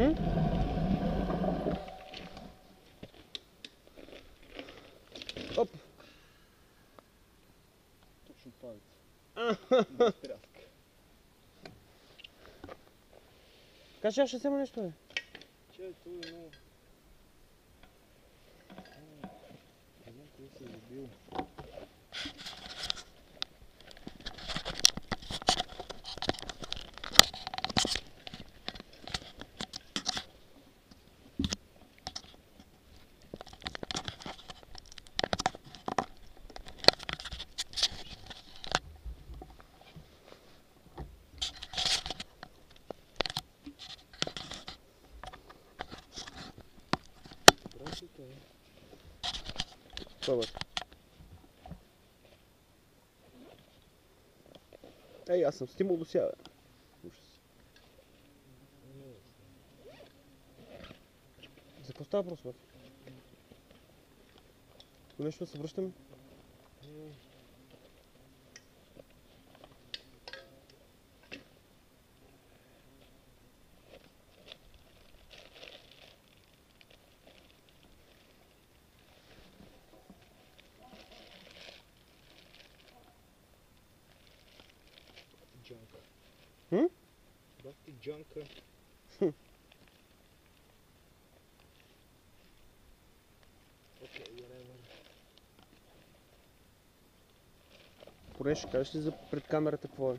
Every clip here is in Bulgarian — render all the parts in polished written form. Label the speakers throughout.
Speaker 1: Оп!
Speaker 2: Точно палец. Без тряска.
Speaker 1: Кажи, аз ще взема нещо, бе.
Speaker 2: Че, той е много... Не знам къде се е забил.
Speaker 1: Това. Ей, аз съм стимул до сега, бе. Ужас. За какво става просто, бе? Нещо да се връщаме?
Speaker 2: Джанка. Бах ти джанка.
Speaker 1: Поне ще кажеш ли за пред камерата какво е?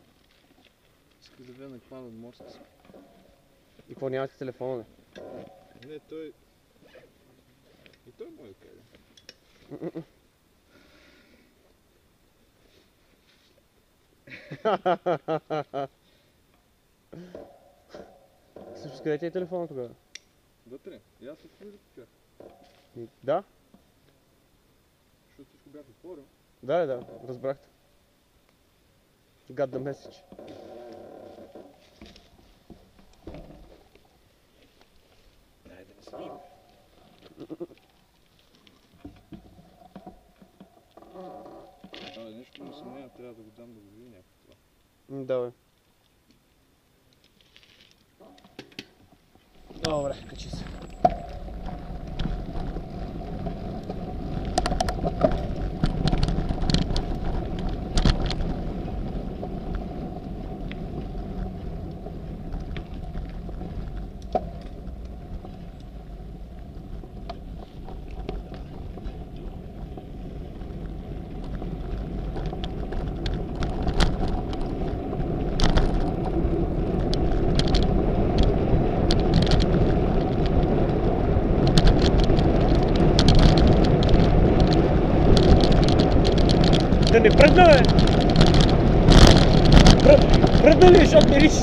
Speaker 2: Иска да видя на от мозъка си.
Speaker 1: И какво нямате телефона?
Speaker 2: Не, той... И той може да каже.
Speaker 1: Също къде ти е телефона тогава?
Speaker 2: Вътре. И аз също да покажа.
Speaker 1: Да?
Speaker 2: Защото всичко бях отворил.
Speaker 1: Да, разбрахте. Got the message.
Speaker 2: Дай да не снимам. Нещо му съмнение, трябва да го дам да го види някак това.
Speaker 1: Да, бе. Добре, качи се. Да не пръдна, бе! Пръдна ли, защото мириш?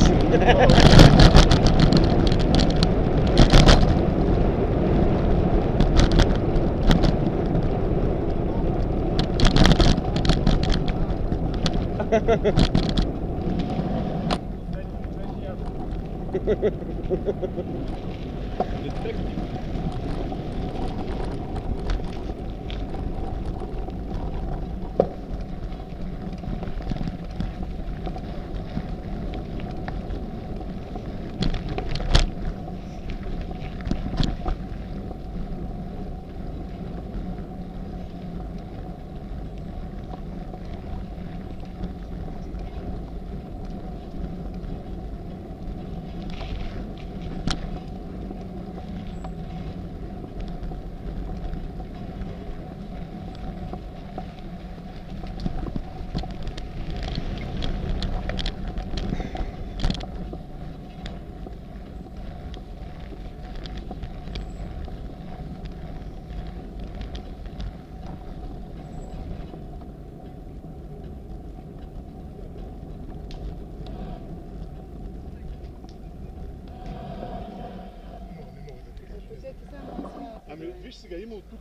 Speaker 3: Ами виж сега, има от тук,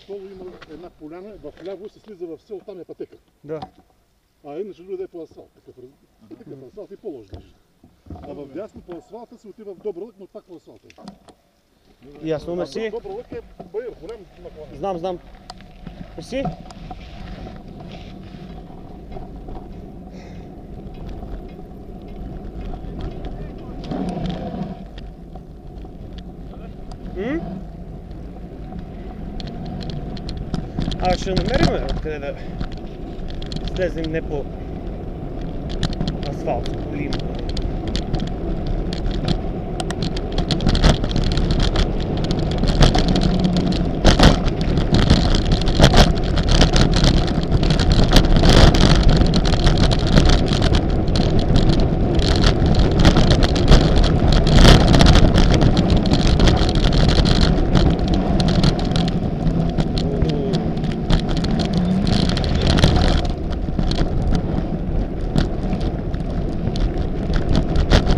Speaker 3: долу има една поляна, в ляво се слиза в село, там е пътека.
Speaker 1: Да.
Speaker 3: А иначе друга да е по асфалт, такъв асфалт и по-лош държи. А в дясно по асфалта се отива в Добролък, но пак по асфалта.
Speaker 1: Ясно, мерси.
Speaker 3: Добролък е баир, голям наклон.
Speaker 1: Знам. Мерси. Ще намерим откъде да слезем не по асфалт, по лима.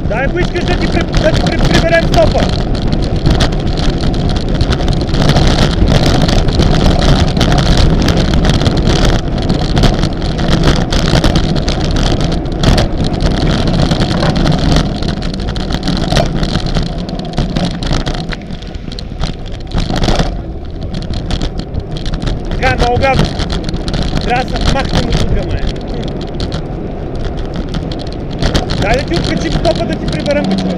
Speaker 1: Дай, ако искаш да ти приберем стопа. Така, много гадно. Трябва да се махнем от тук, май. Дай да ти откачим стопа да ти приберем, бе, човек.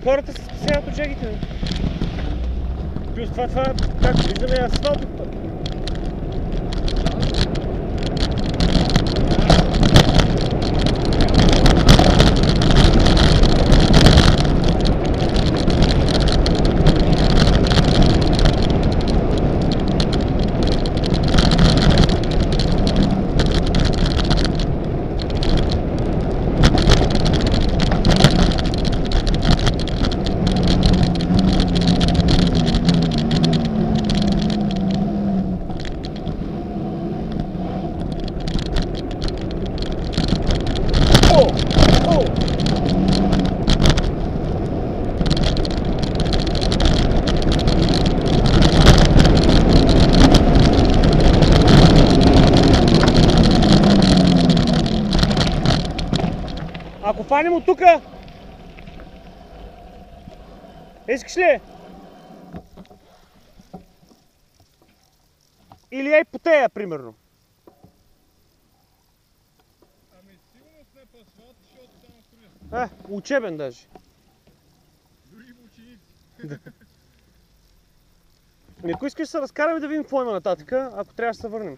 Speaker 1: Хората се спасяват от жегите. Плюс това, както виждаме, е асфалт от път. Ако фанем от тука, искаш ли? Или ей по тея, примерно.
Speaker 2: Ами сигурно сме по асфалт, защото там строя.
Speaker 1: Учебен даже.
Speaker 2: Дори ученици.
Speaker 1: Ако искаш да се разкараме да видим какво има нататък, ако трябва да се върнем.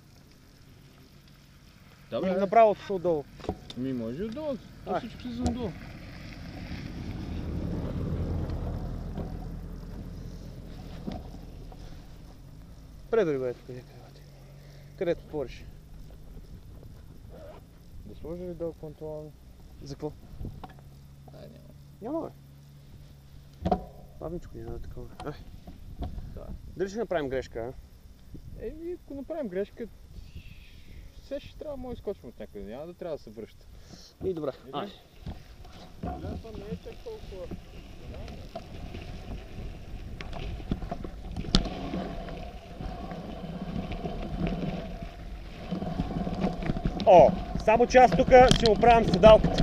Speaker 2: Добре.
Speaker 1: Направо са отдолу.
Speaker 2: Ми може отдолу. То всичко си за отдолу.
Speaker 1: Предори го ето където твориш.
Speaker 2: Да сложи ли долу контролно?
Speaker 1: За какво?
Speaker 2: Ай, няма.
Speaker 1: Няма, бе. Бавничко няма такова.
Speaker 2: Да.
Speaker 1: Дали ще направим грешка, а?
Speaker 2: Еми, ако направим грешка, все ще трябва да изкочим от някъде. Няма да трябва да се връща.
Speaker 1: И добре.
Speaker 2: Да, това не е чак толкова.
Speaker 1: Само че аз тук си оправям седалката.